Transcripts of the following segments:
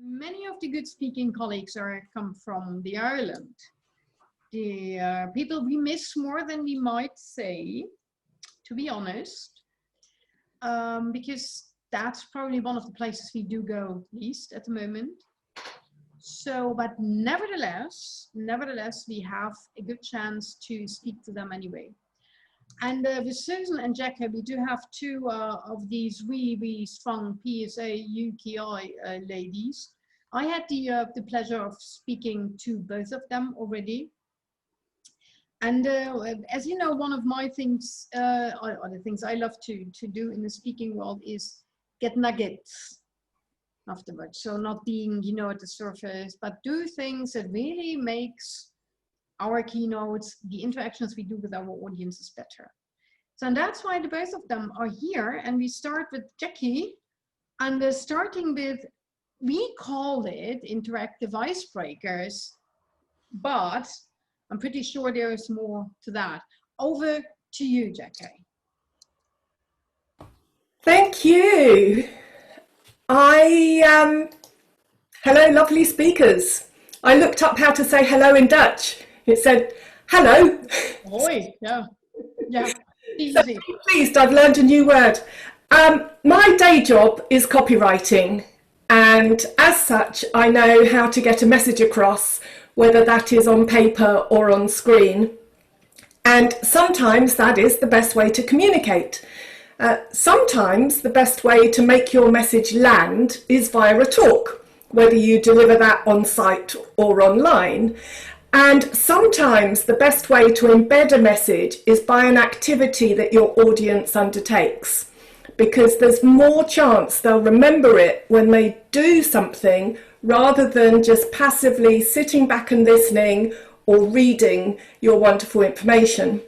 Many of the good speaking colleagues come from the Ireland. The people we miss more than we might say, to be honest, because that's probably one of the places we do go least at the moment. So, but nevertheless, we have a good chance to speak to them anyway. And with Susan and Jackie, we do have two of these really strong PSA UKI ladies. I had the pleasure of speaking to both of them already. And as you know, one of my things, or the things I love to do in the speaking world is get nuggets afterwards. So not being, you know, at the surface, but do things that really makes our keynotes, the interactions we do with our audiences better. So and that's why the both of them are here. And we start with Jackie, and starting with, we call it Interactive Icebreakers, but I'm pretty sure there is more to that. Over to you, Jackie. Thank you. Hello, lovely speakers. I looked up how to say hello in Dutch. It said, hello. Oi, yeah, yeah, easy. So I'm pleased I've learned a new word. My day job is copywriting, and as such, I know how to get a message across, whether that is on paper or on screen. And sometimes that is the best way to communicate. Sometimes the best way to make your message land is via a talk, whether you deliver that on site or online. And sometimes the best way to embed a message is by an activity that your audience undertakes, because there's more chance they'll remember it when they do something rather than just passively sitting back and listening or reading your wonderful information.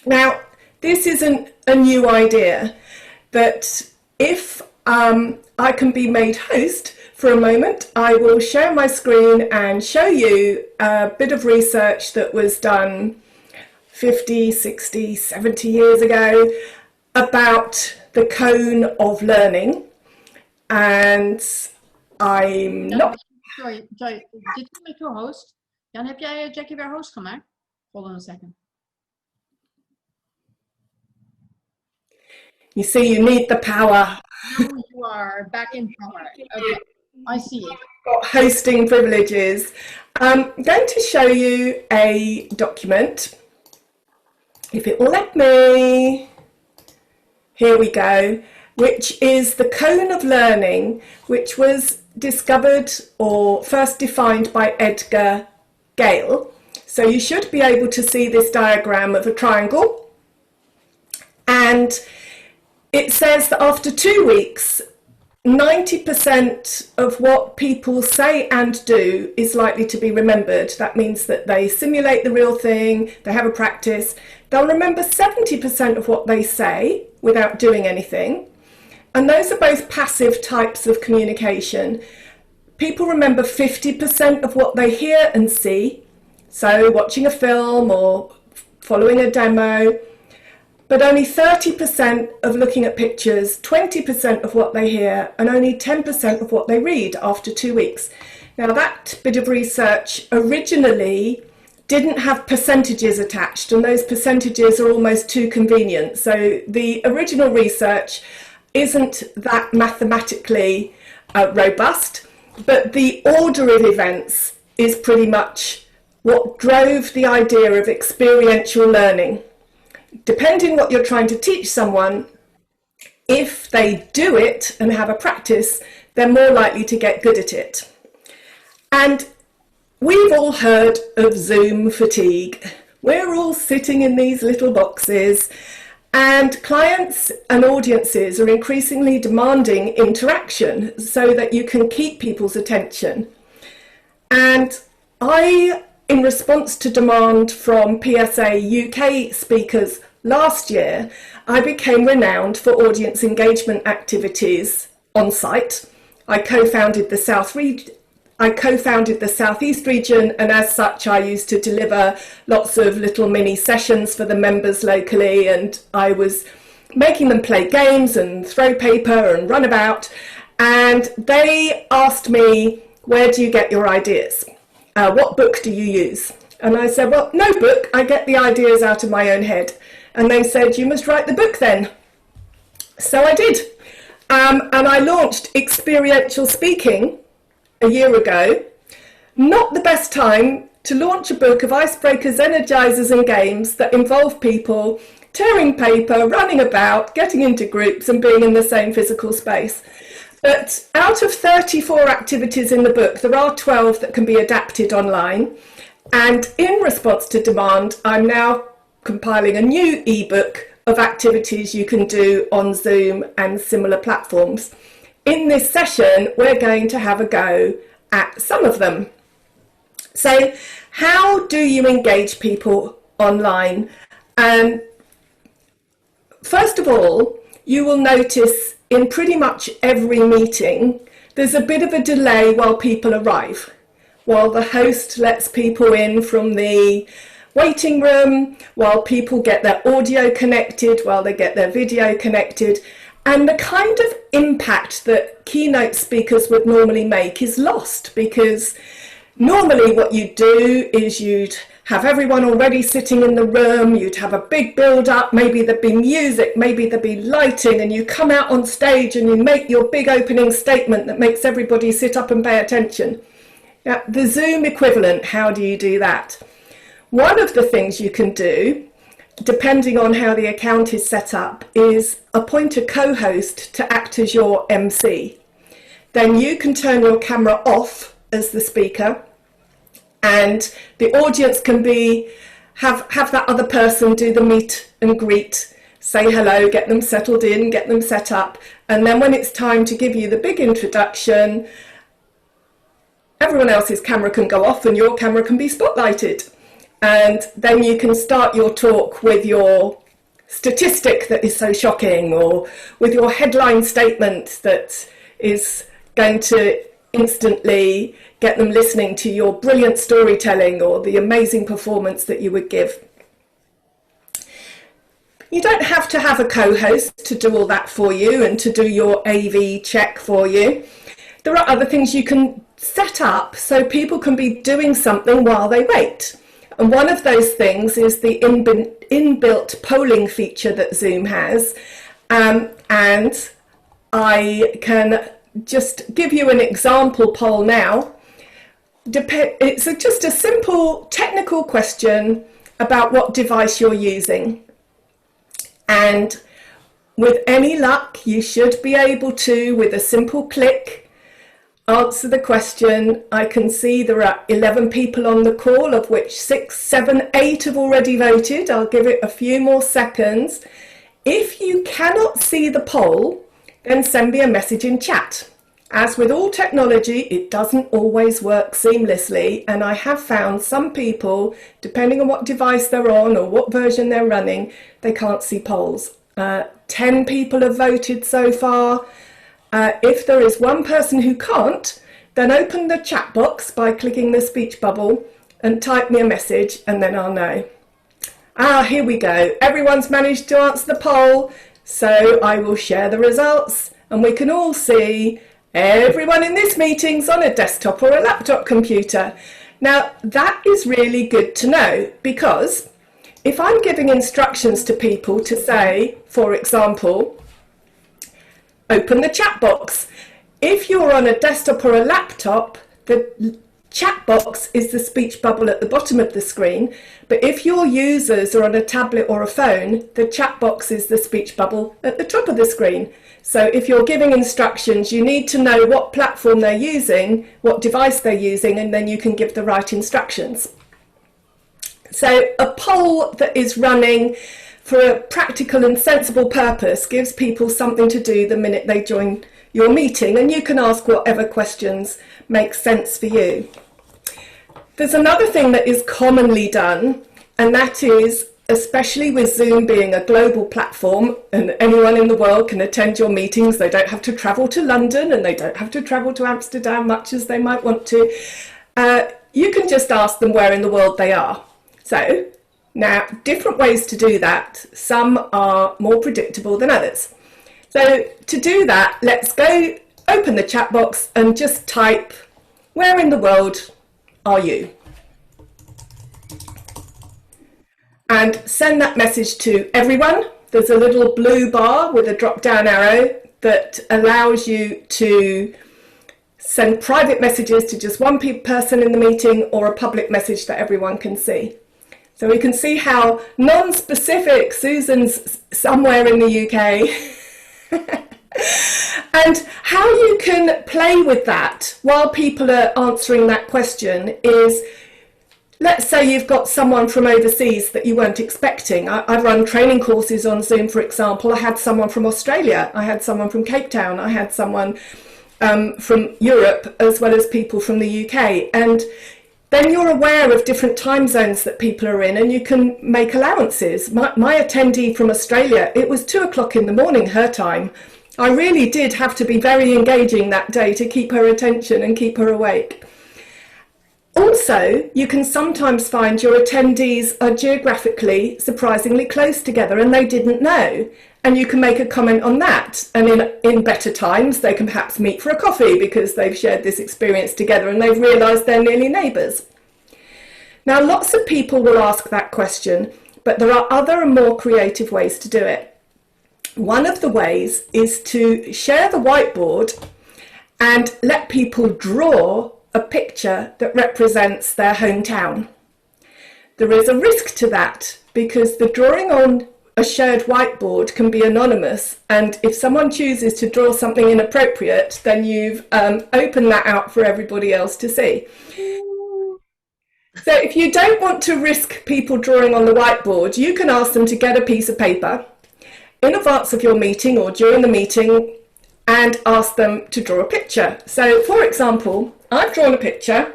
Now, this isn't a new idea, but if I can be made host for a moment, I will share my screen and show you a bit of research that was done 50, 60, 70 years ago about the cone of learning. And I'm not... Sorry, did you make your host? Jan, heb jij Jackie weer host gemaakt? Hold on a second. You see, you need the power. Now you are back in power. Okay, I see it. Got hosting privileges. I'm going to show you a document, if it will let me. Here we go, which is the cone of learning, which was discovered or first defined by Edgar Gale. So you should be able to see this diagram of a triangle. And it says that after 2 weeks, 90% of what people say and do is likely to be remembered. That means that they simulate the real thing, they have a practice. They'll remember 70% of what they say without doing anything. And those are both passive types of communication. People remember 50% of what they hear and see, so watching a film or following a demo. But only 30% of looking at pictures, 20% of what they hear, and only 10% of what they read after 2 weeks. Now that bit of research originally didn't have percentages attached, and those percentages are almost too convenient. So the original research isn't that mathematically robust, but the order of events is pretty much what drove the idea of experiential learning. Depending what you're trying to teach someone, if they do it and have a practice, they're more likely to get good at it. And we've all heard of Zoom fatigue. We're all sitting in these little boxes, and clients and audiences are increasingly demanding interaction so that you can keep people's attention. And in response to demand from PSA UK speakers last year, I became renowned for audience engagement activities on site. I co-founded the Southeast region, and as such I used to deliver lots of little mini sessions for the members locally, and I was making them play games and throw paper and run about. and they asked me, where do you get your ideas? What book do you use? And I said, well, no book, I get the ideas out of my own head. And they said, you must write the book then. So I did. And I launched Experiential Speaking a year ago. Not the best time to launch a book of icebreakers, energizers and games that involve people tearing paper, running about, getting into groups and being in the same physical space. But out of 34 activities in the book, there are 12 that can be adapted online. And in response to demand, I'm now compiling a new ebook of activities you can do on Zoom and similar platforms. In this session, we're going to have a go at some of them. So, how do you engage people online? First of all, you will notice in pretty much every meeting, there's a bit of a delay while people arrive, while the host lets people in from the waiting room, while people get their audio connected, while they get their video connected. And the kind of impact that keynote speakers would normally make is lost, because normally what you'd do is you'd have everyone already sitting in the room, you'd have a big build up, maybe there'd be music, maybe there'd be lighting, and you come out on stage and you make your big opening statement that makes everybody sit up and pay attention. Now, the Zoom equivalent, how do you do that? One of the things you can do, depending on how the account is set up, is appoint a co-host to act as your MC. Then you can turn your camera off as the speaker, and the audience can have that other person do the meet and greet, say hello, get them settled in, get them set up, and then when it's time to give you the big introduction, everyone else's camera can go off and your camera can be spotlighted. And then you can start your talk with your statistic that is so shocking, or with your headline statement that is going to instantly get them listening to your brilliant storytelling or the amazing performance that you would give. You don't have to have a co-host to do all that for you and to do your AV check for you. There are other things you can set up so people can be doing something while they wait. And one of those things is the inbuilt polling feature that Zoom has. And I can just give you an example poll now. It's just a simple technical question about what device you're using. And with any luck, you should be able to, with a simple click, answer the question. I can see there are 11 people on the call, of which 6, 7, 8 have already voted. I'll give it a few more seconds. If you cannot see the poll, then send me a message in chat. As with all technology, it doesn't always work seamlessly, and I have found some people, depending on what device they're on or what version they're running, they can't see polls. 10 people have voted so far. If there is one person who can't, then open the chat box by clicking the speech bubble and type me a message, and then I'll know. Here we go. Everyone's managed to answer the poll, so I will share the results, and we can all see everyone in this meeting's on a desktop or a laptop computer. Now, that is really good to know, because if I'm giving instructions to people to say, for example, open the chat box. If you're on a desktop or a laptop, the chat box is the speech bubble at the bottom of the screen. But if your users are on a tablet or a phone, the chat box is the speech bubble at the top of the screen. So if you're giving instructions, you need to know what platform they're using, what device they're using, and then you can give the right instructions. So a poll that is running for a practical and sensible purpose gives people something to do the minute they join your meeting, and you can ask whatever questions make sense for you. There's another thing that is commonly done, and that is, especially with Zoom being a global platform and anyone in the world can attend your meetings, they don't have to travel to London and they don't have to travel to Amsterdam much as they might want to, you can just ask them where in the world they are. So now, different ways to do that. Some are more predictable than others. So to do that, let's go open the chat box and just type, "Where in the world are you?" And send that message to everyone. There's a little blue bar with a drop down arrow that allows you to send private messages to just one person in the meeting, or a public message that everyone can see. So we can see how non-specific Susan's somewhere in the UK and how you can play with that while people are answering that question is, let's say you've got someone from overseas that you weren't expecting. I've run training courses on Zoom, for example. I had someone from Australia, I had someone from Cape Town, I had someone from Europe, as well as people from the UK. And then you're aware of different time zones that people are in, and you can make allowances. My attendee from Australia, it was 2 o'clock in the morning, her time. I really did have to be very engaging that day to keep her attention and keep her awake. Also, you can sometimes find your attendees are geographically surprisingly close together and they didn't know. And you can make a comment on that. And in better times, they can perhaps meet for a coffee because they've shared this experience together and they've realised they're nearly neighbours. Now, lots of people will ask that question, but there are other and more creative ways to do it. One of the ways is to share the whiteboard and let people draw a picture that represents their hometown. There is a risk to that because the drawing on a shared whiteboard can be anonymous, and if someone chooses to draw something inappropriate, then you've opened that out for everybody else to see. So if you don't want to risk people drawing on the whiteboard, you can ask them to get a piece of paper in advance of your meeting or during the meeting and ask them to draw a picture. So for example, I've drawn a picture.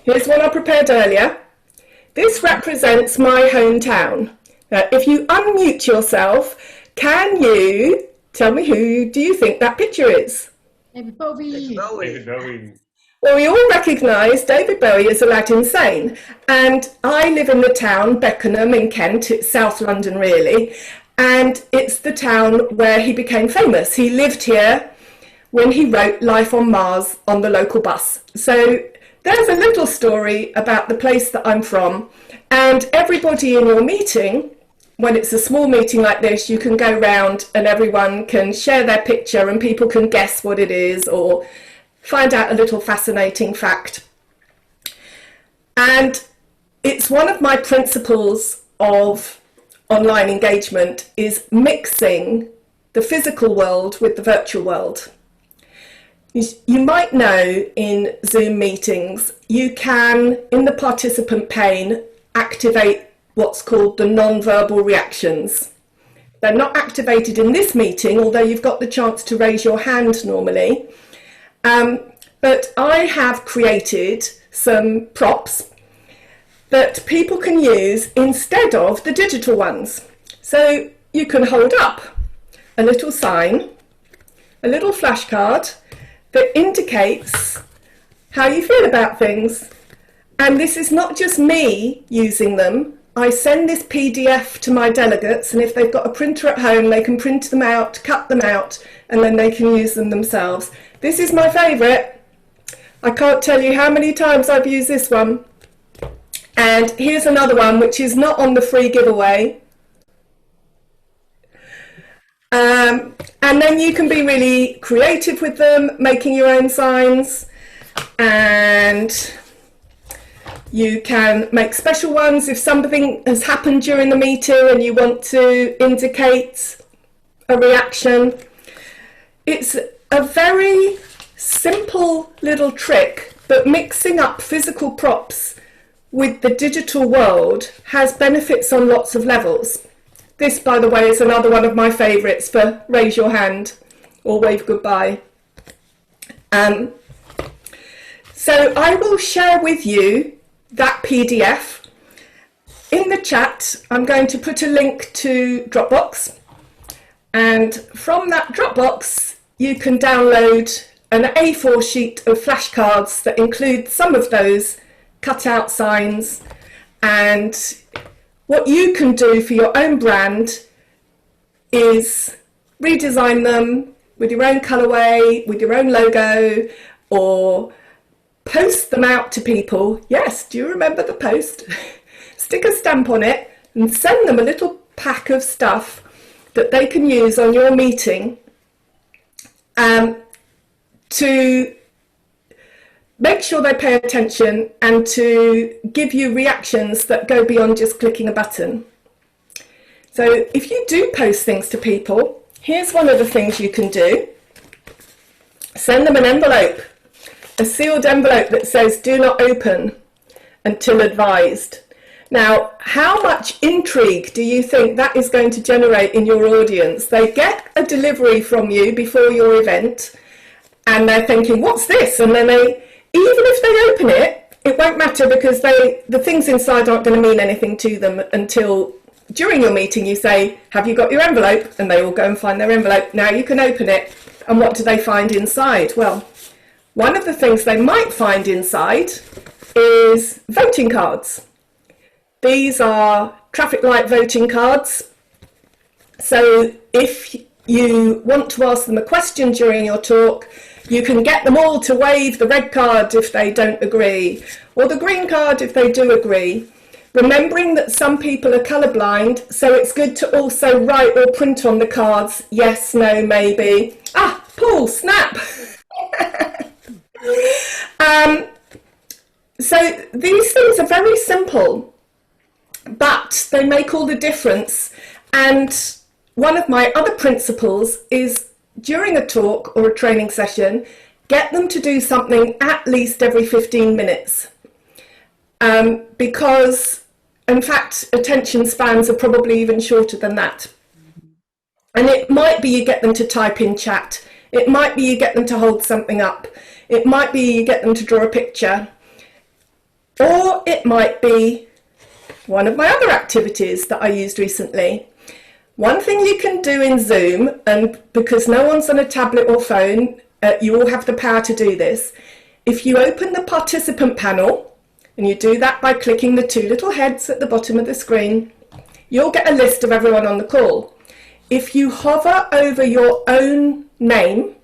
Here's one I prepared earlier. This represents my hometown. Now, if you unmute yourself, can you tell me who do you think that picture is? David Bowie. David Bowie. Well, we all recognise David Bowie as Aladdin Sane, and I live in the town Beckenham in Kent. It's South London really, and it's the town where he became famous. He lived here when he wrote Life on Mars on the local bus. So there's a little story about the place that I'm from, and everybody in your meeting, when it's a small meeting like this, you can go round and everyone can share their picture and people can guess what it is or find out a little fascinating fact. And it's one of my principles of online engagement is mixing the physical world with the virtual world. You might know in Zoom meetings, you can, in the participant pane, activate what's called the non-verbal reactions. They're not activated in this meeting, although you've got the chance to raise your hand normally. But I have created some props that people can use instead of the digital ones. So you can hold up a little sign, a little flashcard that indicates how you feel about things. And this is not just me using them. I send this PDF to my delegates, and if they've got a printer at home, they can print them out, cut them out, and then they can use them themselves. This is my favourite. I can't tell you how many times I've used this one. And here's another one which is not on the free giveaway. And then you can be really creative with them, making your own signs, and you can make special ones if something has happened during the meeting and you want to indicate a reaction. It's a very simple little trick, but mixing up physical props with the digital world has benefits on lots of levels. This, by the way, is another one of my favourites for raise your hand or wave goodbye. So I will share with you that PDF. In the chat, I'm going to put a link to Dropbox. And from that Dropbox, you can download an A4 sheet of flashcards that include some of those cut-out signs. And what you can do for your own brand is redesign them, with your own colourway, with your own logo, or post them out to people. Yes, do you remember the post? Stick a stamp on it and send them a little pack of stuff that they can use on your meeting to make sure they pay attention and to give you reactions that go beyond just clicking a button. So if you do post things to people, here's one of the things you can do. Send them an envelope, a sealed envelope that says do not open until advised. Now, how much intrigue do you think that is going to generate in your audience? They get a delivery from you before your event and they're thinking, what's this? And then even if they open it, it won't matter because the things inside aren't going to mean anything to them until during your meeting you say, have you got your envelope? And they all go and find their envelope. Now you can open it. And what do they find inside? Well, one of the things they might find inside is voting cards. These are traffic light voting cards. So if you want to ask them a question during your talk, you can get them all to wave the red card if they don't agree, or the green card if they do agree. Remembering that some people are colourblind, so it's good to also write or print on the cards, yes, no, maybe. Ah, Paul, snap! So these things are very simple, but they make all the difference. And one of my other principles is during a talk or a training session, get them to do something at least every 15 minutes. Because, in fact, attention spans are probably even shorter than that. And it might be you get them to type in chat. It might be you get them to hold something up. It might be you get them to draw a picture. Or it might be one of my other activities that I used recently. One thing you can do in Zoom, and because no one's on a tablet or phone, you all have the power to do this. If you open the participant panel, and you do that by clicking the two little heads at the bottom of the screen, you'll get a list of everyone on the call. If you hover over your own name,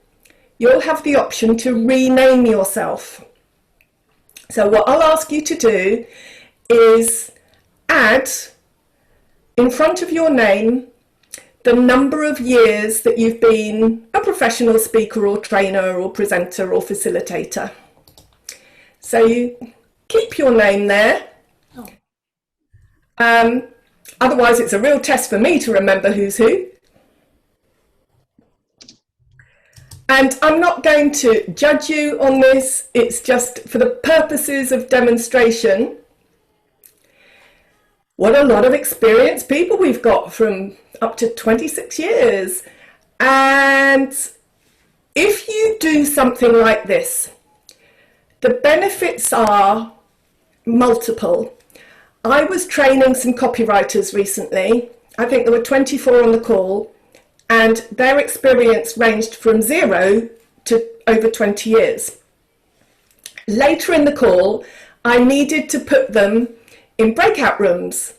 you'll have the option to rename yourself. So what I'll ask you to do is add in front of your name the number of years that you've been a professional speaker or trainer or presenter or facilitator. So you keep your name there. Otherwise it's a real test for me to remember who's who. And I'm not going to judge you on this, it's just for the purposes of demonstration. What a lot of experienced people we've got, from up to 26 years. And if you do something like this, the benefits are multiple. I was training some copywriters recently. I think there were 24 on the call, and their experience ranged from 0 to over 20 years. Later in the call, I needed to put them in breakout rooms,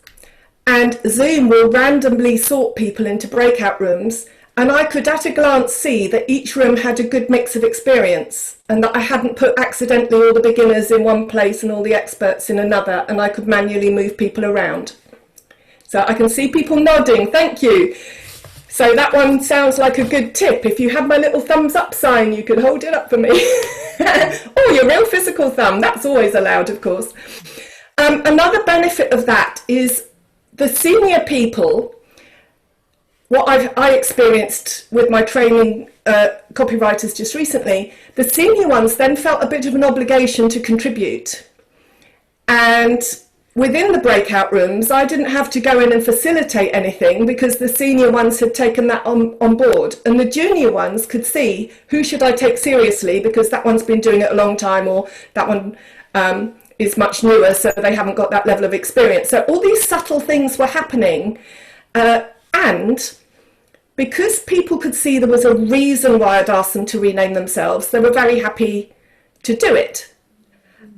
and Zoom will randomly sort people into breakout rooms, and I could at a glance see that each room had a good mix of experience, and that I hadn't put accidentally all the beginners in one place and all the experts in another, and I could manually move people around. So I can see people nodding, thank you. So that one sounds like a good tip. If you had my little thumbs up sign, you could hold it up for me. Or your real physical thumb, that's always allowed, of course. Another benefit of that is the senior people. What I experienced with my training copywriters just recently, the senior ones then felt a bit of an obligation to contribute. And within the breakout rooms, I didn't have to go in and facilitate anything because the senior ones had taken that on board. And the junior ones could see, who should I take seriously because that one's been doing it a long time, or that one is much newer, so they haven't got that level of experience. So all these subtle things were happening. And because people could see there was a reason why I'd asked them to rename themselves, they were very happy to do it.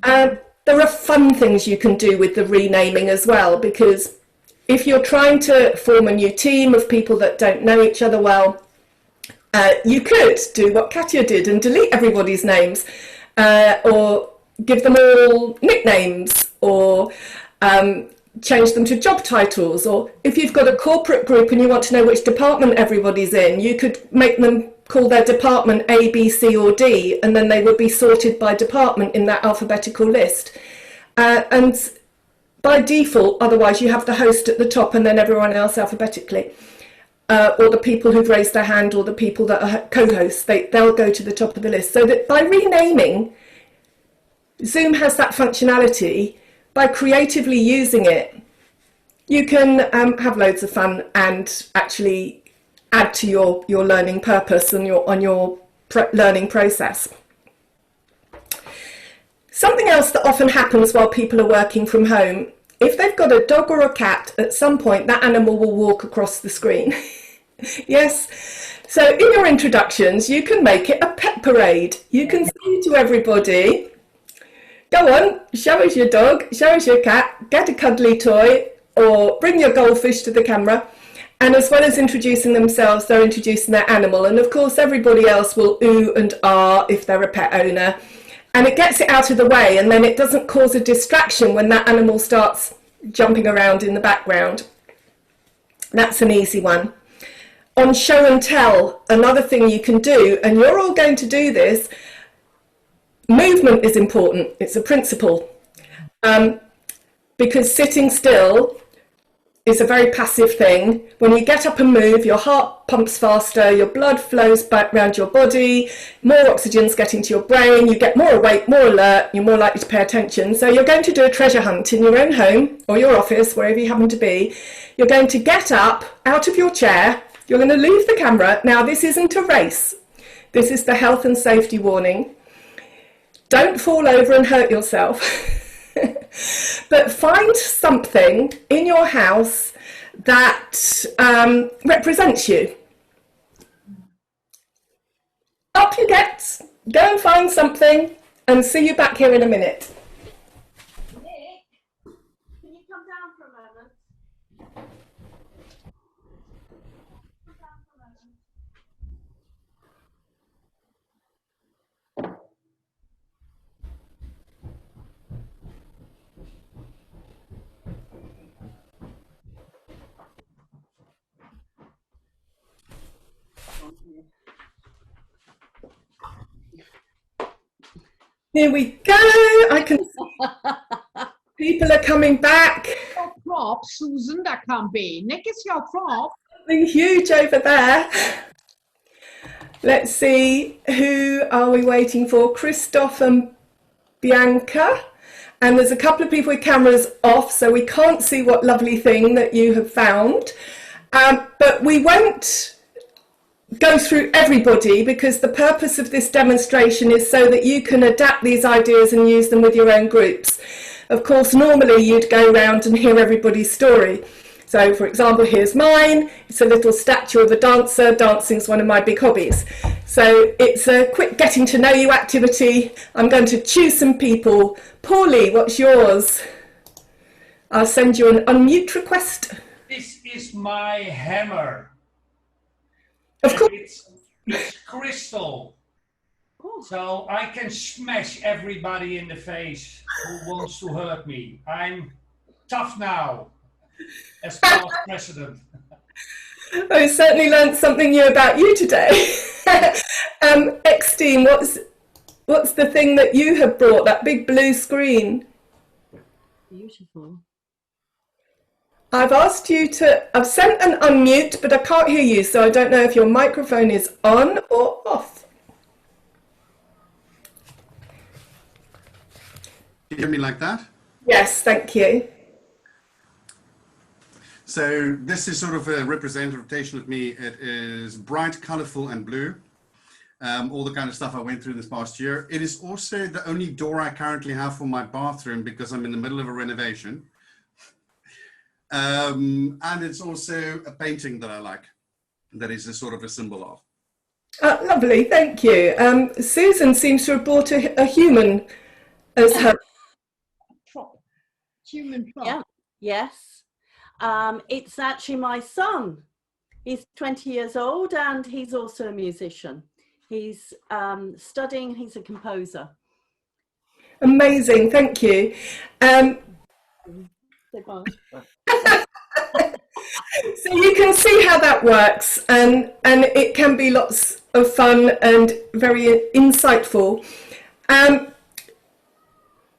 There are fun things you can do with the renaming as well, because if you're trying to form a new team of people that don't know each other well, You could do what Katya did and delete everybody's names, or give them all nicknames, or change them to job titles. Or if you've got a corporate group and you want to know which department everybody's in, you could make them call their department A, B, C or D, and then they would be sorted by department in that alphabetical list. And by default, otherwise you have the host at the top and then everyone else alphabetically. Or the people who've raised their hand, or the people that are co-hosts, they'll go to the top of the list. So that by renaming, Zoom has that functionality. By creatively using it, you can have loads of fun and actually add to your learning purpose and your learning process. Something else that often happens while people are working from home, if they've got a dog or a cat, at some point that animal will walk across the screen. Yes, so in your introductions you can make it a pet parade. You can say to everybody, go on, show us your dog, show us your cat, get a cuddly toy, or bring your goldfish to the camera. And as well as introducing themselves, they're introducing their animal. And of course everybody else will ooh and ah if they're a pet owner. And it gets it out of the way, and then it doesn't cause a distraction when that animal starts jumping around in the background. That's an easy one. On show and tell, another thing you can do, and you're all going to do this, movement is important. It's a principle. Because sitting still is a very passive thing. When you get up and move, your heart pumps faster, your blood flows back around your body, more oxygen's getting to your brain, you get more awake, more alert, you're more likely to pay attention. So you're going to do a treasure hunt in your own home or your office, wherever you happen to be. You're going to get up out of your chair, you're going to leave the camera. Now this isn't a race. This is the health and safety warning. Don't fall over and hurt yourself. But find something in your house that represents you. Up you get, go and find something, and see you back here in a minute. Nick, can you come down for a moment? Come down for a moment. Here we go. I can see people are coming back. Your prop, Susan, that can't be. Nick is your prop. Something huge over there. Let's see, who are we waiting for? Christoph and Bianca. And there's a couple of people with cameras off, so we can't see what lovely thing that you have found. But we won't go through everybody, because the purpose of this demonstration is so that you can adapt these ideas and use them with your own groups. Of course, normally you'd go around and hear everybody's story. So, for example, here's mine. It's a little statue of a dancer. Dancing's one of my big hobbies. So it's a quick getting to know you activity. I'm going to choose some people. Paulie, what's yours? I'll send you an unmute request. This is my hammer. Of course. It's crystal. So I can smash everybody in the face who wants to hurt me. I'm tough now, as past president. I certainly learned something new about you today. X-Team, what's the thing that you have brought, that big blue screen? Beautiful. I've asked you to, I've sent an unmute, but I can't hear you, so I don't know if your microphone is on or off. Can you hear me like that? Yes, thank you. So this is sort of a representation of me. It is bright, colorful and blue. All the kind of stuff I went through this past year. It is also the only door I currently have for my bathroom because I'm in the middle of a renovation. And it's also a painting that I like. That is a sort of a symbol of. Lovely, thank you. Susan seems to have brought a human as her Prop. Human prop. Yeah. Yes. It's actually my son. He's 20 years old and he's also a musician. He's studying, he's a composer. Amazing, thank you. So you can see how that works, and it can be lots of fun and very insightful.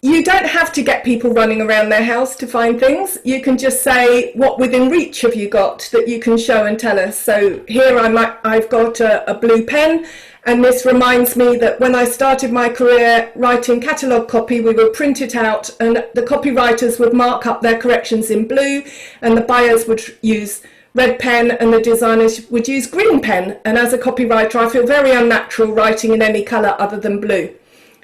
You don't have to get people running around their house to find things. You can just say, what within reach have you got that you can show and tell us? So here I've got a blue pen, and this reminds me that when I started my career writing catalogue copy, we would print it out and the copywriters would mark up their corrections in blue, and the buyers would use red pen and the designers would use green pen. And as a copywriter, I feel very unnatural writing in any colour other than blue.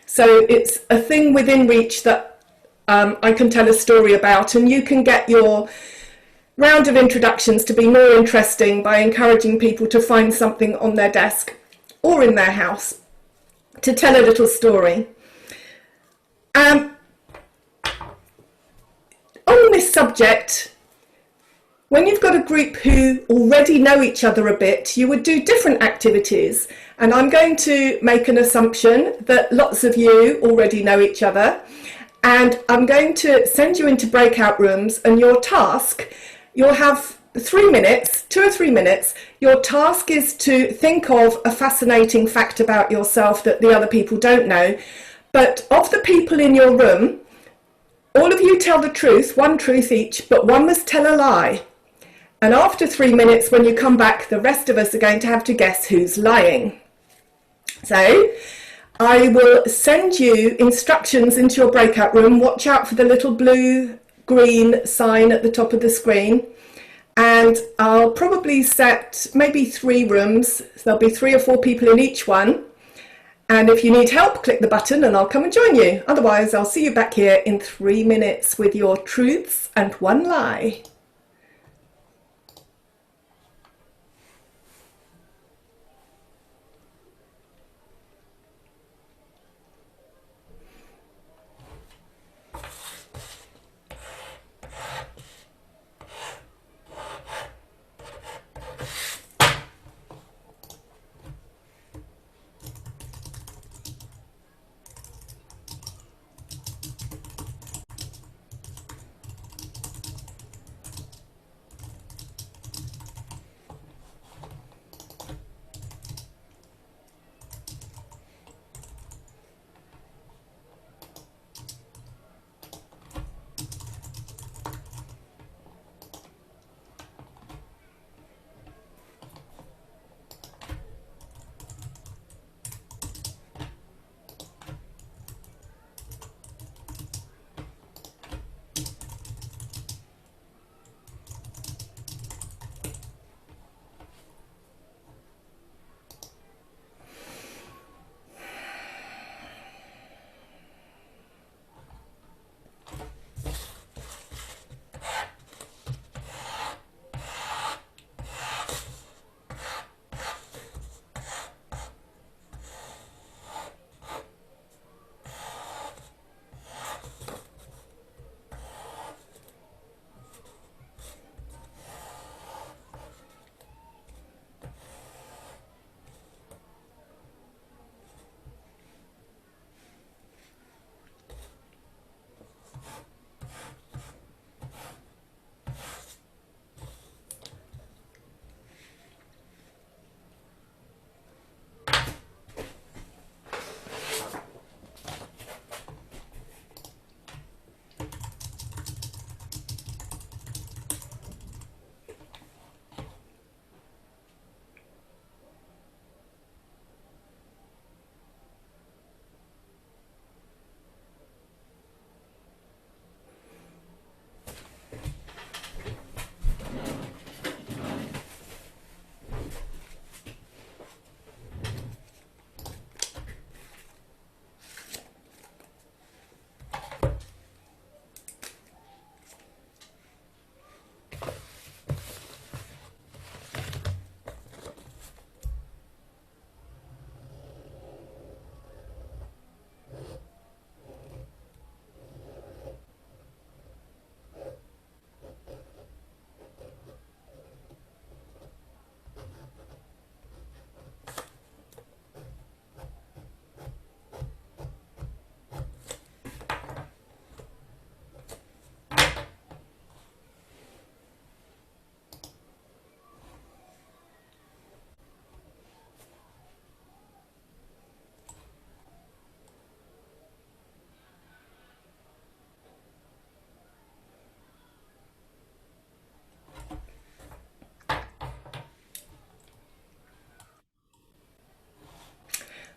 So it's a thing within reach that I can tell a story about, and you can get your round of introductions to be more interesting by encouraging people to find something on their desk or in their house to tell a little story. On this subject, when you've got a group who already know each other a bit, you would do different activities. And I'm going to make an assumption that lots of you already know each other. And I'm going to send you into breakout rooms, and your task, you'll have 3 minutes, 2 or 3 minutes. Your task is to think of a fascinating fact about yourself that the other people don't know. But of the people in your room, all of you tell the truth, one truth each, but one must tell a lie. And after 3 minutes, when you come back, the rest of us are going to have to guess who's lying. So I will send you instructions into your breakout room. Watch out for the little blue-green sign at the top of the screen. And I'll probably set maybe 3 rooms. There'll be 3 or 4 people in each one. And if you need help, click the button and I'll come and join you. Otherwise, I'll see you back here in 3 minutes with your truths and 1 lie.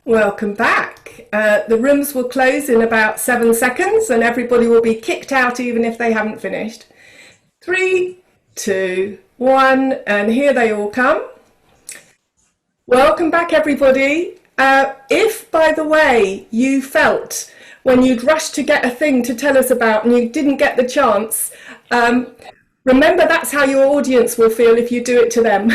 Welcome back. The rooms will close in about 7 seconds and everybody will be kicked out even if they haven't finished. 3, 2, 1, and here they all come. Welcome back, everybody. If, by the way, you felt when you'd rushed to get a thing to tell us about and you didn't get the chance, remember that's how your audience will feel if you do it to them.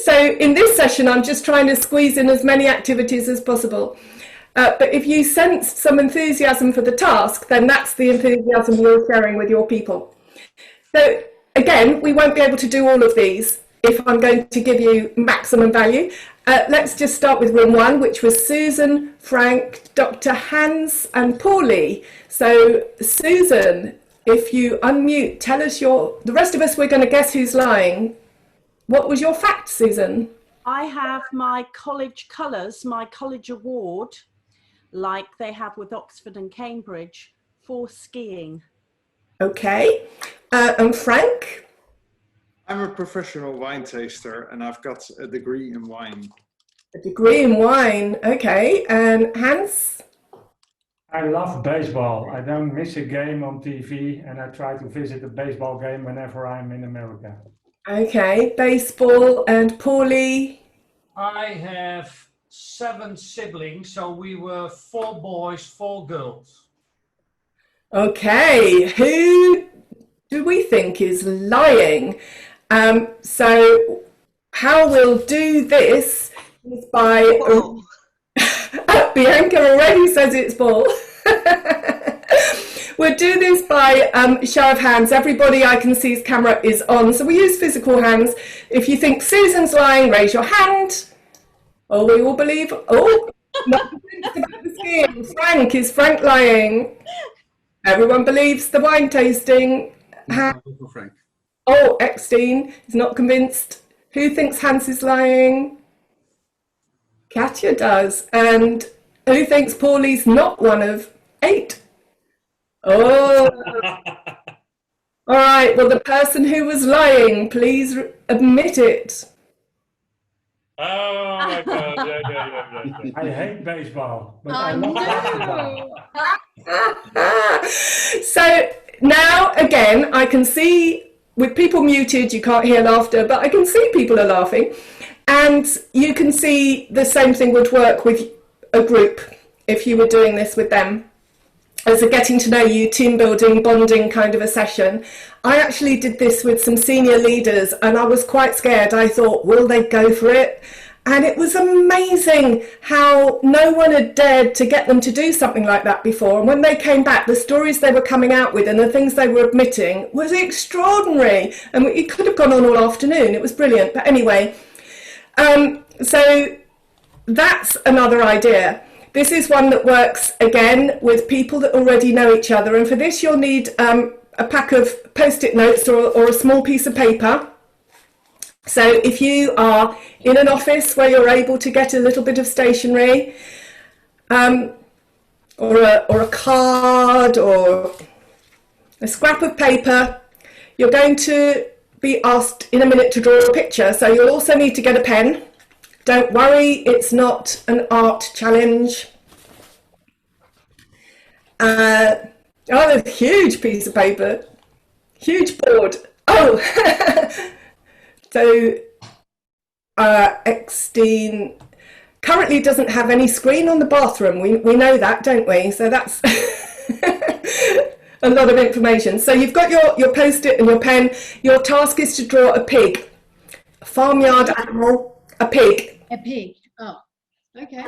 So in this session, I'm just trying to squeeze in as many activities as possible. But if you sensed some enthusiasm for the task, then that's the enthusiasm you're sharing with your people. So again, we won't be able to do all of these if I'm going to give you maximum value. Let's just start with room 1, which was Susan, Frank, Dr. Hans and Paulie. So Susan, if you unmute, tell us the rest of us, we're going to guess who's lying. What was your fact, Susan? I have my college colours, my college award, like they have with Oxford and Cambridge, for skiing. Okay. And Frank? I'm a professional wine taster and I've got a degree in wine. A degree in wine. Okay. And Hans? I love baseball. I don't miss a game on TV and I try to visit a baseball game whenever I'm in America. Okay, baseball. And Paulie? I have 7 siblings, so we were 4 boys, 4 girls. Okay, who do we think is lying? So how we'll do this is by... Bianca already says it's Paul. We'll do this by show of hands. Everybody I can see's camera is on. So we use physical hands. If you think Susan's lying, raise your hand. Or we will believe, not convinced about the skiing. Frank, is Frank lying? Everyone believes the wine tasting. Frank. Oh, Eckstein is not convinced. Who thinks Hans is lying? Katya does. And who thinks Paulie's not one of 8? Oh. All right, well, the person who was lying, please admit it. Oh my God, yeah. I hate baseball, but I love basketball. So now, again, I can see, with people muted, you can't hear laughter, but I can see people are laughing. And you can see the same thing would work with a group if you were doing this with them. As a getting to know you, team building, bonding kind of a session. I actually did this with some senior leaders and I was quite scared. I thought, will they go for it? And it was amazing how no one had dared to get them to do something like that before. And when they came back, the stories they were coming out with and the things they were admitting was extraordinary. And it could have gone on all afternoon. It was brilliant. But anyway, so that's another idea. This is one that works, again, with people that already know each other. And for this, you'll need a pack of Post-it notes or a small piece of paper. So if you are in an office where you're able to get a little bit of stationery, or a card or a scrap of paper, you're going to be asked in a minute to draw a picture. So you'll also need to get a pen. Don't worry, it's not an art challenge. Oh, a huge piece of paper, huge board. Oh, so Eckstein currently doesn't have any screen on the bathroom. We know that, don't we? So that's a lot of information. So you've got your Post-it and your pen. Your task is to draw a pig, a farmyard animal, a pig. A pig. Oh, okay.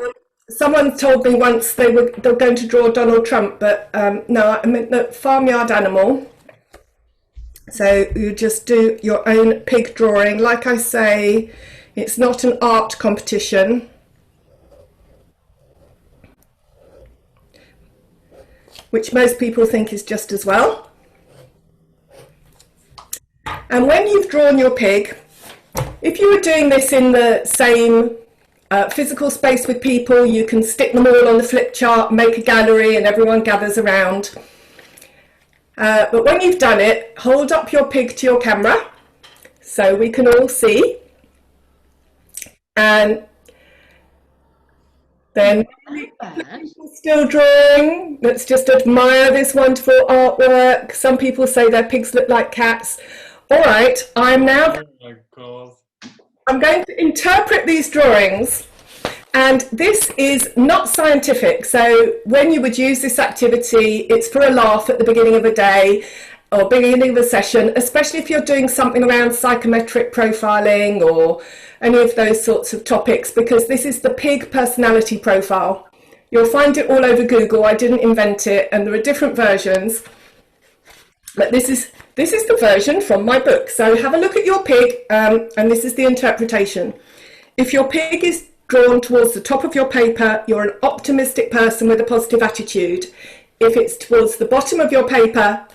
Someone told me once they were going to draw Donald Trump, but no, I meant the farmyard animal. So you just do your own pig drawing. Like I say, it's not an art competition. Which most people think is just as well. And when you've drawn your pig, if you were doing this in the same physical space with people, you can stick them all on the flip chart, make a gallery, and everyone gathers around. But when you've done it, hold up your pig to your camera so we can all see. And Then Bad. people still drawing. Let's just admire this wonderful artwork. Some people say their pigs look like cats. All right, I'm Oh my God. I'm going to interpret these drawings, and this is not scientific. So when you would use this activity, it's for a laugh at the beginning of a day or beginning of a session, especially if you're doing something around psychometric profiling or any of those sorts of topics, because this is the pig personality profile. You'll find it all over Google. I didn't invent it, and there are different versions. But this is the version from my book. So have a look at your pig, and this is the interpretation. If your pig is drawn towards the top of your paper, you're an optimistic person with a positive attitude. If it's towards the bottom of your paper,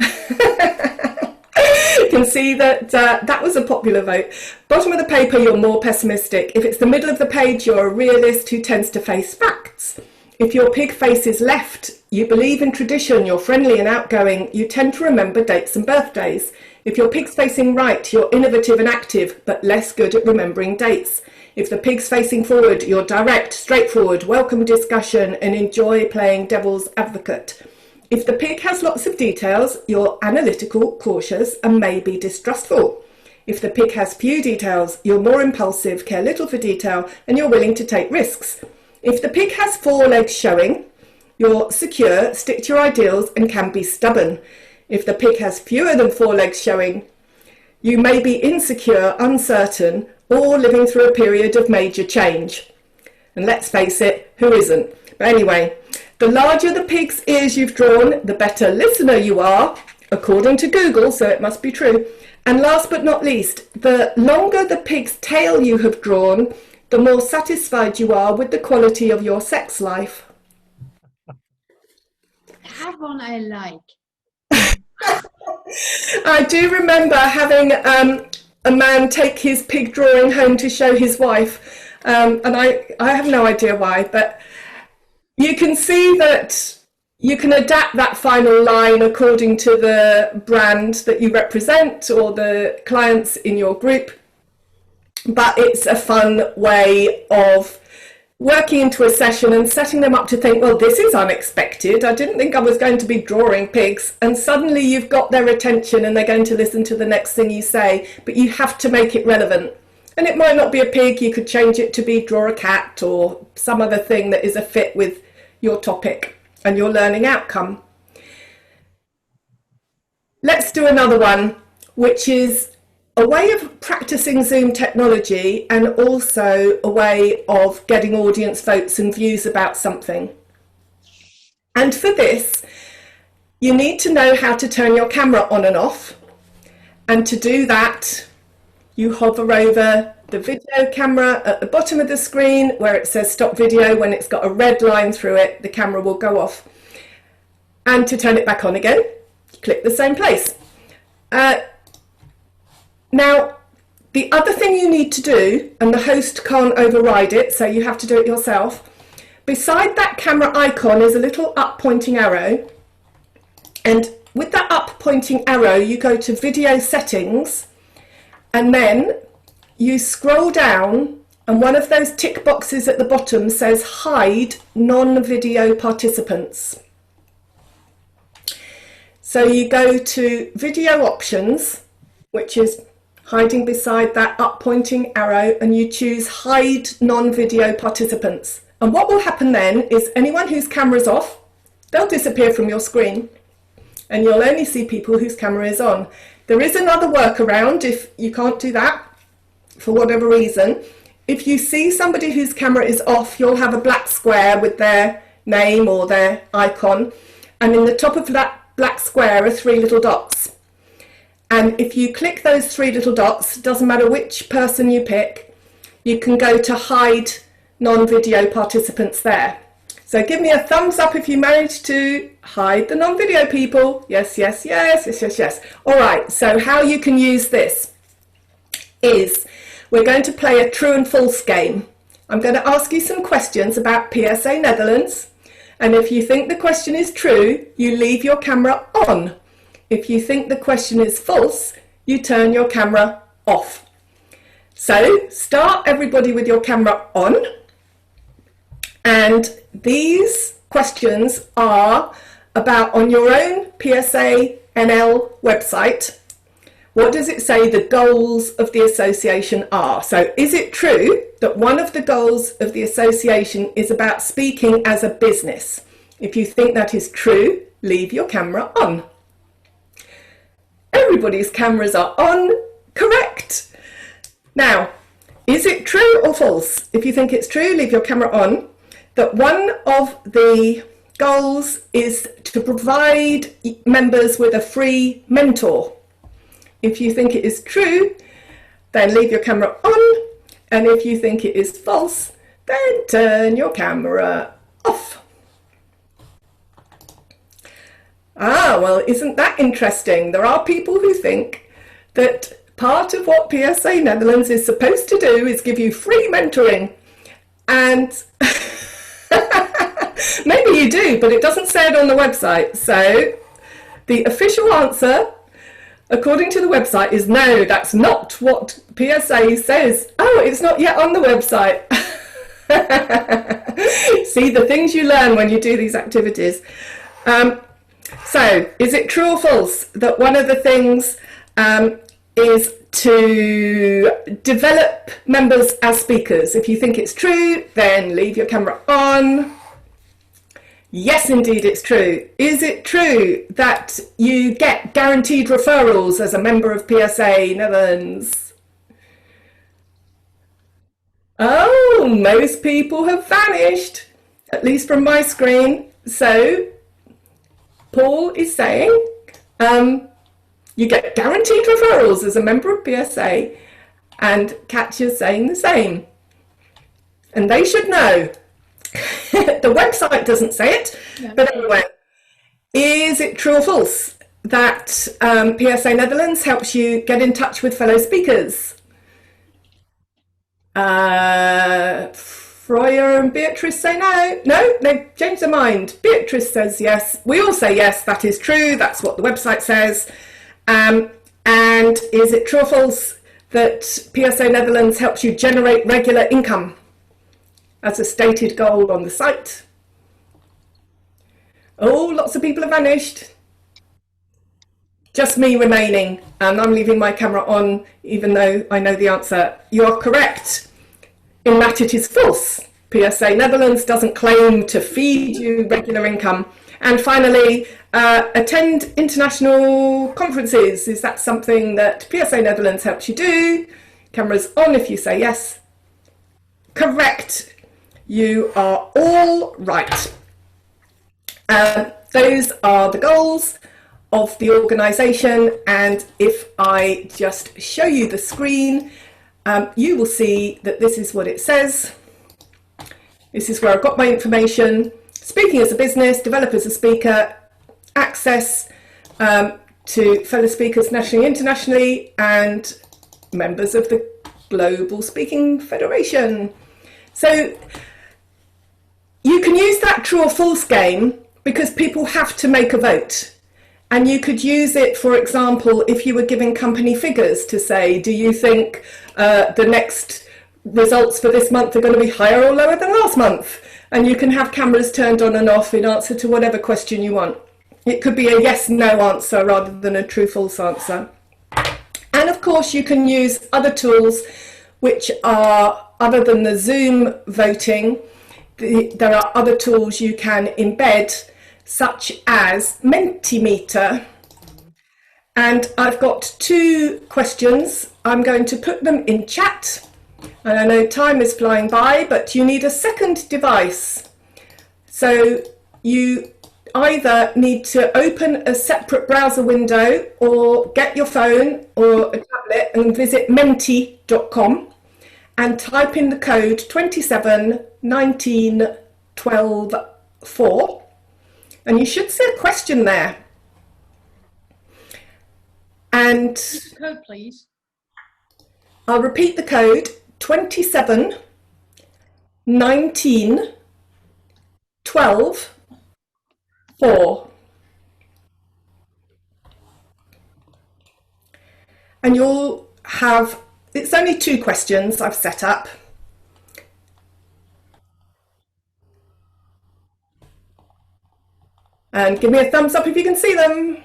you can see that that was a popular vote. Bottom of the paper, you're more pessimistic. If it's the middle of the page, you're a realist who tends to face facts. If your pig faces left, you believe in tradition, you're friendly and outgoing, you tend to remember dates and birthdays. If your pig's facing right, you're innovative and active, but less good at remembering dates. If the pig's facing forward, you're direct, straightforward, welcome discussion, and enjoy playing devil's advocate. If the pig has lots of details, you're analytical, cautious, and maybe distrustful. If the pig has few details, you're more impulsive, care little for detail, and you're willing to take risks. If the pig has 4 legs showing, you're secure, stick to your ideals, and can be stubborn. If the pig has fewer than 4 legs showing, you may be insecure, uncertain, or living through a period of major change. And let's face it, who isn't? But anyway, the larger the pig's ears you've drawn, the better listener you are, according to Google, so it must be true. And last but not least, the longer the pig's tail you have drawn, the more satisfied you are with the quality of your sex life. That one I like. I do remember having a man take his pig drawing home to show his wife, and I have no idea why, but you can see that you can adapt that final line according to the brand that you represent or the clients in your group. But it's a fun way of working into a session and setting them up to think, well, this is unexpected. I didn't think I was going to be drawing pigs. And suddenly you've got their attention and they're going to listen to the next thing you say, but you have to make it relevant. And it might not be a pig. You could change it to be draw a cat or some other thing that is a fit with your topic and your learning outcome. Let's do another one, which is a way of practicing Zoom technology and also a way of getting audience votes and views about something. And for this, you need to know how to turn your camera on and off. And to do that, you hover over the video camera at the bottom of the screen where it says stop video. When it's got a red line through it, the camera will go off. And to turn it back on again, click the same place. Now, the other thing you need to do, and the host can't override it, so you have to do it yourself, beside that camera icon is a little up pointing arrow. And with that up pointing arrow, you go to video settings, and then you scroll down, and one of those tick boxes at the bottom says hide non-video participants. So you go to video options, which is hiding beside that up pointing arrow, and you choose hide non-video participants. And what will happen then is anyone whose camera is off, they'll disappear from your screen and you'll only see people whose camera is on. There is another workaround if you can't do that for whatever reason. If you see somebody whose camera is off, you'll have a black square with their name or their icon, and in the top of that black square are 3 little dots. And if you click those 3 little dots, doesn't matter which person you pick, you can go to hide non-video participants there. So give me a thumbs up if you managed to hide the non-video people. Yes, yes, yes, yes, yes, yes. All right, so how you can use this is we're going to play a true and false game. I'm going to ask you some questions about PSA Netherlands. And if you think the question is true, you leave your camera on. If you think the question is false, you turn your camera off. So start everybody with your camera on, And these questions are about on your own PSA NL website. What does it say the goals of the association are? So is it true that one of the goals of the association is about speaking as a business? If you think that is true, leave your camera on. Everybody's cameras are on. Correct. Now, is it true or false? If you think it's true, leave your camera on. That one of the goals is to provide members with a free mentor. If you think it is true, then leave your camera on. And if you think it is false, then turn your camera off. Ah, well, isn't that interesting? There are people who think that part of what PSA Netherlands is supposed to do is give you free mentoring. And maybe you do, but it doesn't say it on the website. So the official answer, according to the website, is no, that's not what PSA says. Oh, it's not yet on the website. See, the things you learn when you do these activities. So, is it true or false that one of the things is to develop members as speakers? If you think it's true, then leave your camera on. Yes, indeed, it's true. Is it true that you get guaranteed referrals as a member of PSA Netherlands? Oh, most people have vanished, at least from my screen. So, Paul is saying you get guaranteed referrals as a member of PSA, and Katya's saying the same. And they should know. The website doesn't say it, but anyway, is it true or false that PSA Netherlands helps you get in touch with fellow speakers? Freya and Beatrice say no. No, they've changed their mind. Beatrice says yes. We all say yes, that is true. That's what the website says. And is it true or false that PSA Netherlands helps you generate regular income as a stated goal on the site? Oh, lots of people have vanished. Just me remaining, and I'm leaving my camera on even though I know the answer. You are correct in that it is false. PSA Netherlands doesn't claim to feed you regular income. And finally, attend international conferences. Is that something that PSA Netherlands helps you do? Cameras on if you say yes. Correct. You are all right. Those are the goals of the organisation, and if I just show you the screen, you will see that this is what it says. This is where I've got my information. Speaking as a business, develop as a speaker, access to fellow speakers nationally, internationally, and members of the Global Speaking Federation. So you can use that true or false game because people have to make a vote. And you could use it, for example, if you were giving company figures to say, do you think the next results for this month are going to be higher or lower than last month? And you can have cameras turned on and off in answer to whatever question you want. It could be a yes/no answer rather than a true/false answer. And of course, you can use other tools which are, other than the Zoom voting, there are other tools you can embed, such as Mentimeter. And I've got two questions. I'm going to put them in chat. And I know time is flying by, but you need a second device. So you either need to open a separate browser window or get your phone or a tablet and visit menti.com and type in the code 2719124. And you should see a question there. And code, please. I'll repeat the code: 27 19 12 4. And you'll have, it's only two questions I've set up. And give me a thumbs up if you can see them.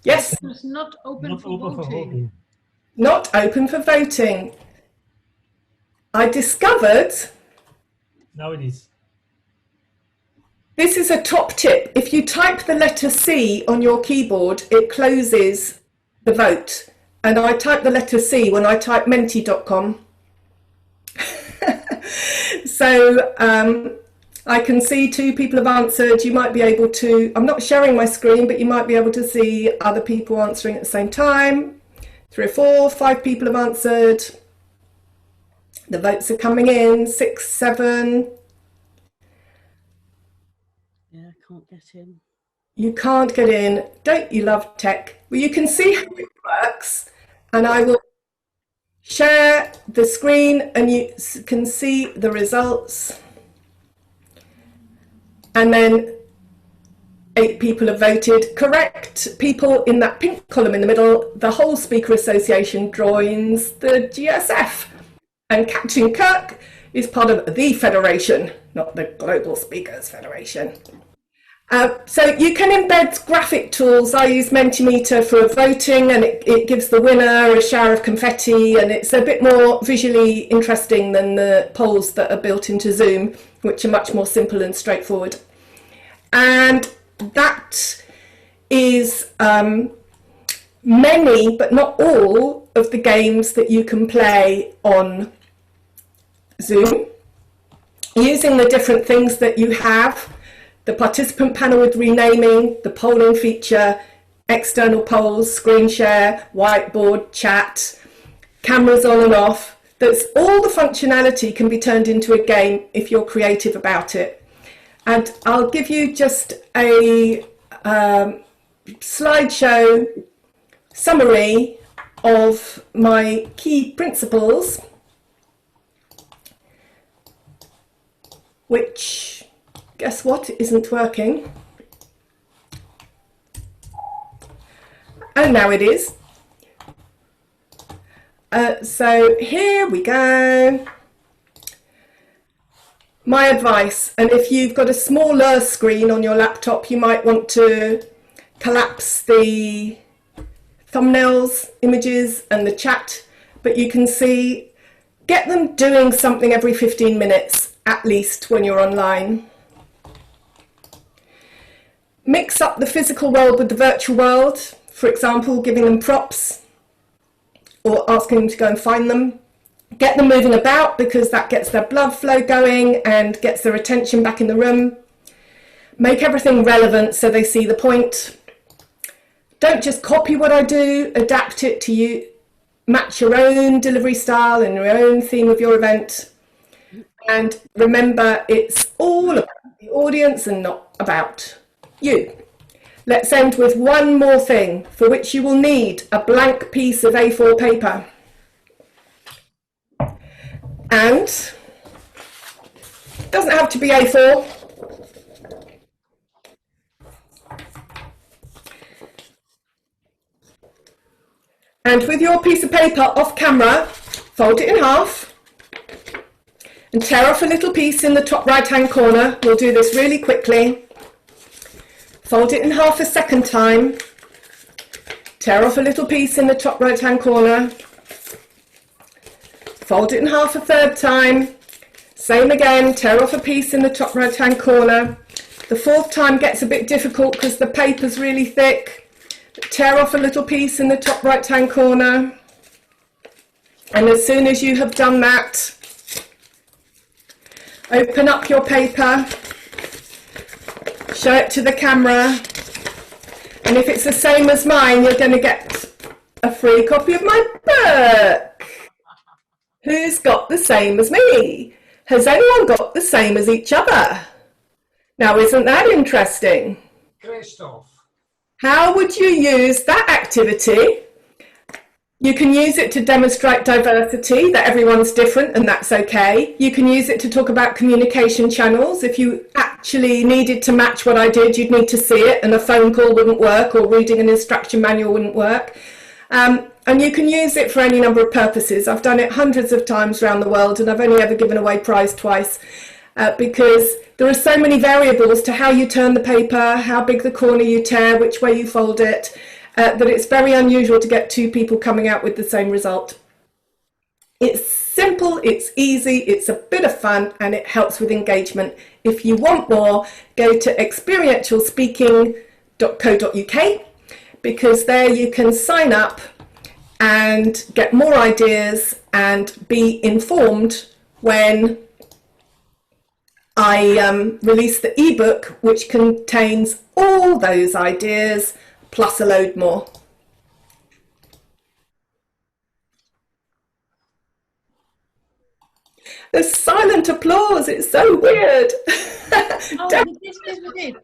Yes. It's not open Not for open for voting. voting. Not open for voting. I discovered Now it is. this is a top tip. If you type the letter C on your keyboard, it closes the vote. And I type the letter C when I type menti.com. So I can see 2 people have answered. You might be able to, I'm not sharing my screen, but you might be able to see other people answering at the same time. 3 or 4, 5 people have answered. The votes are coming in, 6, 7. Yeah, I can't get in. You can't get in. Don't you love tech? Well, you can see how it works, and I will share the screen and you can see the results. And then 8 people have voted correct. People in that pink column in the middle, the whole Speaker Association joins the GSF. And Captain Kirk is part of the Federation, not the Global Speakers Federation. So you can embed graphic tools. I use Mentimeter for voting, and it gives the winner a shower of confetti, and it's a bit more visually interesting than the polls that are built into Zoom, which are much more simple and straightforward. And that is many, but not all, of the games that you can play on Zoom, using the different things that you have. The participant panel with renaming, the polling feature, external polls, screen share, whiteboard, chat, cameras on and off. That's all the functionality can be turned into a game if you're creative about it. And I'll give you just a slideshow summary of my key principles, which, guess what, isn't working. And now it is. So here we go. My advice, and if you've got a smaller screen on your laptop, you might want to collapse the thumbnails, images, and the chat, but you can see, get them doing something every 15 minutes at least when you're online. Mix up the physical world with the virtual world, for example, giving them props or asking them to go and find them. Get them moving about because that gets their blood flow going and gets their attention back in the room. Make everything relevant so they see the point. Don't just copy what I do, adapt it to you, match your own delivery style and your own theme of your event. And remember, it's all about the audience and not about you. Let's end with one more thing, for which you will need a blank piece of A4 paper. And it doesn't have to be A4. And with your piece of paper off camera, fold it in half and tear off a little piece in the top right hand corner. We'll do this really quickly. Fold it in half a second time, tear off a little piece in the top right hand corner, fold it in half a third time, same again, tear off a piece in the top right hand corner. The fourth time gets a bit difficult because the paper's really thick. Tear off a little piece in the top right hand corner, and as soon as you have done that, open up your paper, show it to the camera, and if it's the same as mine, you're going to get a free copy of my book. Who's got the same as me? Has anyone got the same as each other? Now, isn't that interesting? Christoph. How would you use that activity? You can use it to demonstrate diversity, that everyone's different and that's okay. You can use it to talk about communication channels. If you actually needed to match what I did, you'd need to see it and a phone call wouldn't work or reading an instruction manual wouldn't work. And you can use it for any number of purposes. I've done it hundreds of times around the world and I've only ever given away prize twice. because there are so many variables to how you turn the paper, how big the corner you tear, which way you fold it, that it's very unusual to get two people coming out with the same result. It's simple, it's easy, it's a bit of fun, and it helps with engagement. If you want more, go to experientialspeaking.co.uk, because there you can sign up and get more ideas and be informed when I release the ebook, which contains all those ideas plus a load more. There's silent applause. It's so weird. Oh, this is it.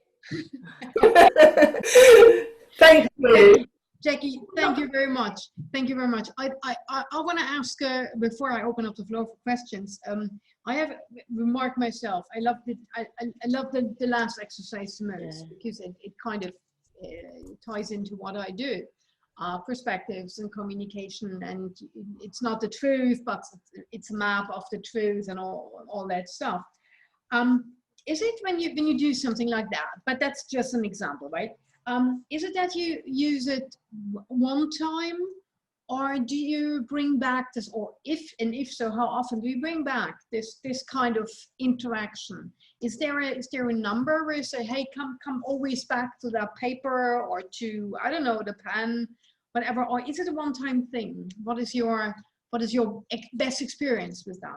Thank you. Jackie, thank you very much. Thank you very much. I want to ask, before I open up the floor for questions, I have remarked myself, I love the last exercise the most, because it kind of ties into what I do. Perspectives and communication, and it's not the truth, but it's a map of the truth and all that stuff. Is it when you do something like that, but that's just an example, right? Is it that you use it one time, or do you bring back this, or if so, how often do you bring back this kind of interaction? Is there a number where you say, hey, come always back to that paper, or to, I don't know, the pen, whatever, or is it a one-time thing? What is your best experience with that?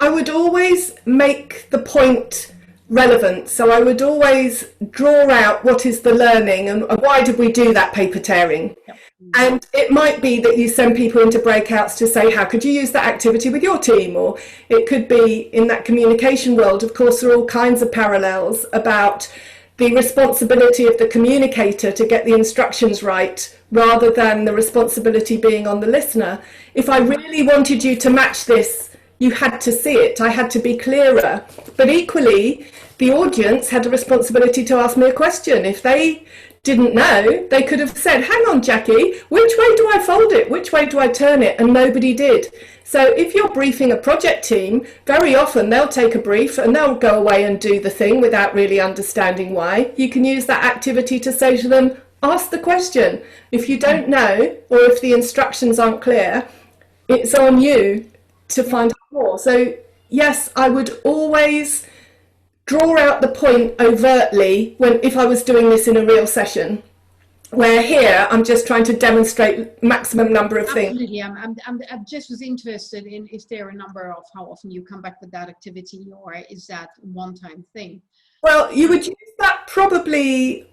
I would always make the point relevant. So I would always draw out what is the learning and why did we do that paper tearing. Yep. And it might be that you send people into breakouts to say, how could you use that activity with your team? Or it could be in that communication world. Of course, there are all kinds of parallels about the responsibility of the communicator to get the instructions right, rather than the responsibility being on the listener. If I really wanted you to match this, you had to see it. I had to be clearer. But equally, the audience had a responsibility to ask me a question. If they didn't know, they could have said, hang on, Jackie, which way do I fold it? Which way do I turn it? And nobody did. So if you're briefing a project team, very often they'll take a brief and they'll go away and do the thing without really understanding why. You can use that activity to say to them, ask the question. If you don't know, or if the instructions aren't clear, it's on you to find out more. So yes, I would always draw out the point overtly if I was doing this in a real session, where here I'm just trying to demonstrate maximum number of things. Absolutely. I just was interested in, is there a number of how often you come back with that activity, or is that a one-time thing? Well, you would use that probably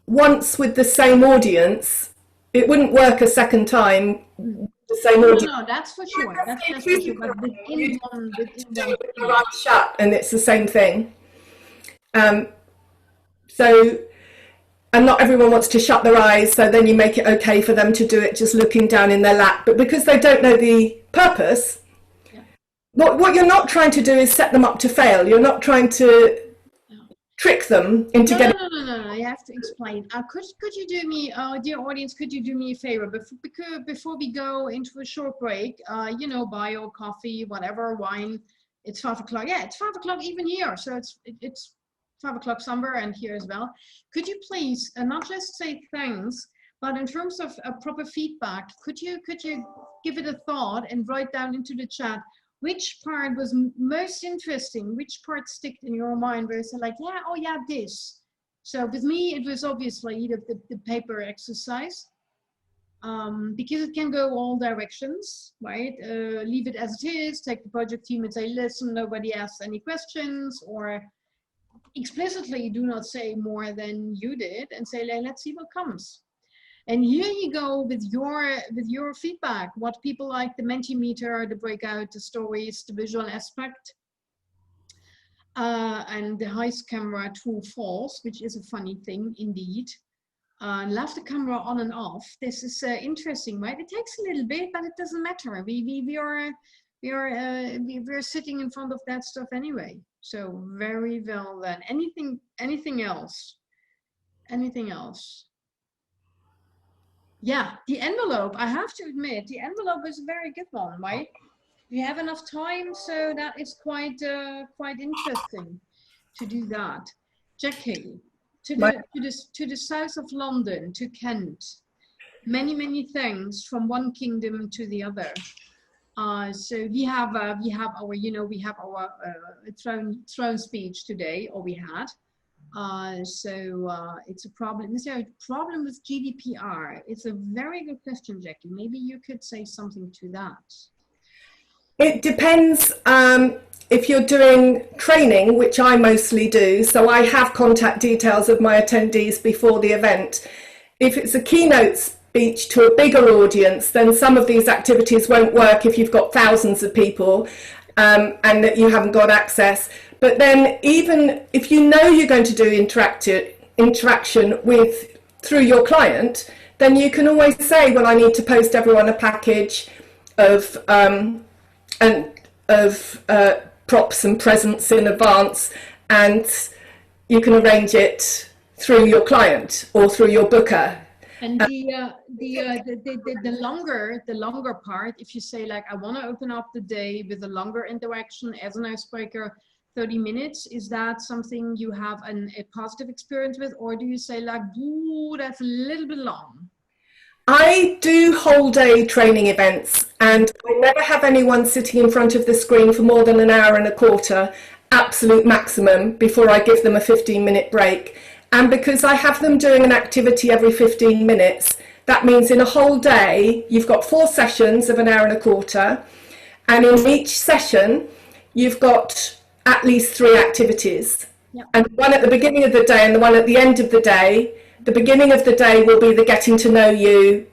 once with the same audience. It wouldn't work a second time. The same audience. No, that's for sure. That's for sure. But within one, the right shut, and it's the same thing. So, and not everyone wants to shut their eyes, so then you make it okay for them to do it just looking down in their lap. But because they don't know the purpose, what you're not trying to do is set them up to fail. You're not trying to trick them into getting... No, you have to explain. Could you do me, dear audience, could you do me a favor? Before we go into a short break, buy your coffee, whatever, wine. It's 5 o'clock. Yeah, it's 5 o'clock even here. So it's 5 o'clock somewhere, and here as well. Could you please not just say thanks, but in terms of proper feedback, could you give it a thought and write down into the chat which part was most interesting, which part stick in your mind where you said like, yeah, oh yeah, this. So with me, it was obviously the paper exercise, because it can go all directions, right? Leave it as it is, take the project team and say, listen, nobody asks any questions, or explicitly do not say more than you did and say, let's see what comes. And here you go with your feedback, what people like, the Mentimeter, the breakout, the stories, the visual aspect, and the heist camera true false, which is a funny thing indeed. Left the camera on and off. This is interesting, right? It takes a little bit, but it doesn't matter. We're sitting in front of that stuff anyway. So very well done. Anything else? Anything else? Yeah, the envelope, I have to admit, the envelope is a very good one, right? We have enough time, so that is quite interesting to do that. Jackie, to the south of London, to Kent. Many things from one kingdom to the other. So we have our throne speech today, or we had. It's a problem. Is there a problem with GDPR? It's a very good question, Jackie. Maybe you could say something to that. It depends if you're doing training, which I mostly do. So I have contact details of my attendees before the event. If it's a keynote speech to a bigger audience, then some of these activities won't work if you've got thousands of people and that you haven't got access. But then even if you know you're going to do interaction through your client, then you can always say, well, I need to post everyone a package of props and presents in advance, and you can arrange it through your client or through your booker. And the longer part, if you say like, I want to open up the day with a longer interaction as an icebreaker, 30 minutes, is that something you have a positive experience with, or do you say like, ooh, that's a little bit long? I do whole day training events, and I never have anyone sitting in front of the screen for more than an hour and a quarter, absolute maximum, before I give them a 15-minute break. And because I have them doing an activity every 15 minutes, that means in a whole day, you've got 4 sessions of an hour and a quarter. And in each session, you've got at least 3 activities. Yep. And one at the beginning of the day and the one at the end of the day. The beginning of the day will be the getting to know you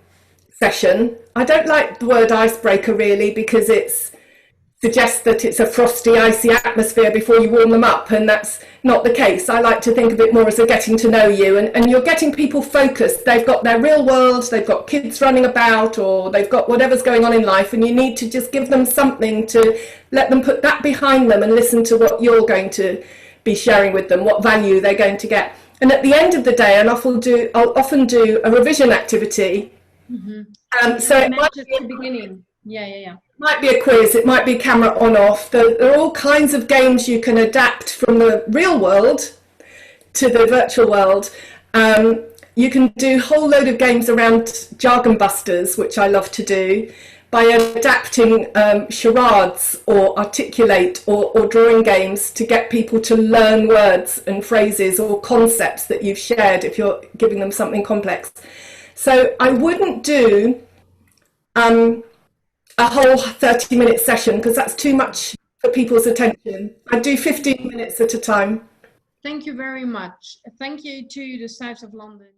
session. I don't like the word icebreaker really, because it suggests that it's a frosty, icy atmosphere before you warm them up, and that's not the case. I like to think of it more as a getting to know you, and you're getting people focused. They've got their real world, they've got kids running about, or they've got whatever's going on in life, and you need to just give them something to let them put that behind them and listen to what you're going to be sharing with them, what value they're going to get. And at the end of the day, I'll often do a revision activity. Mm-hmm. So it might be at the beginning. Yeah. It might be a quiz, it might be camera on off. There are all kinds of games you can adapt from the real world to the virtual world. You can do a whole load of games around jargon busters, which I love to do, by adapting charades or articulate or drawing games to get people to learn words and phrases or concepts that you've shared if you're giving them something complex. So I wouldn't do a whole 30-minute session, because that's too much for people's attention. I do 15 minutes at a time. Thank you very much. Thank you to the South of London.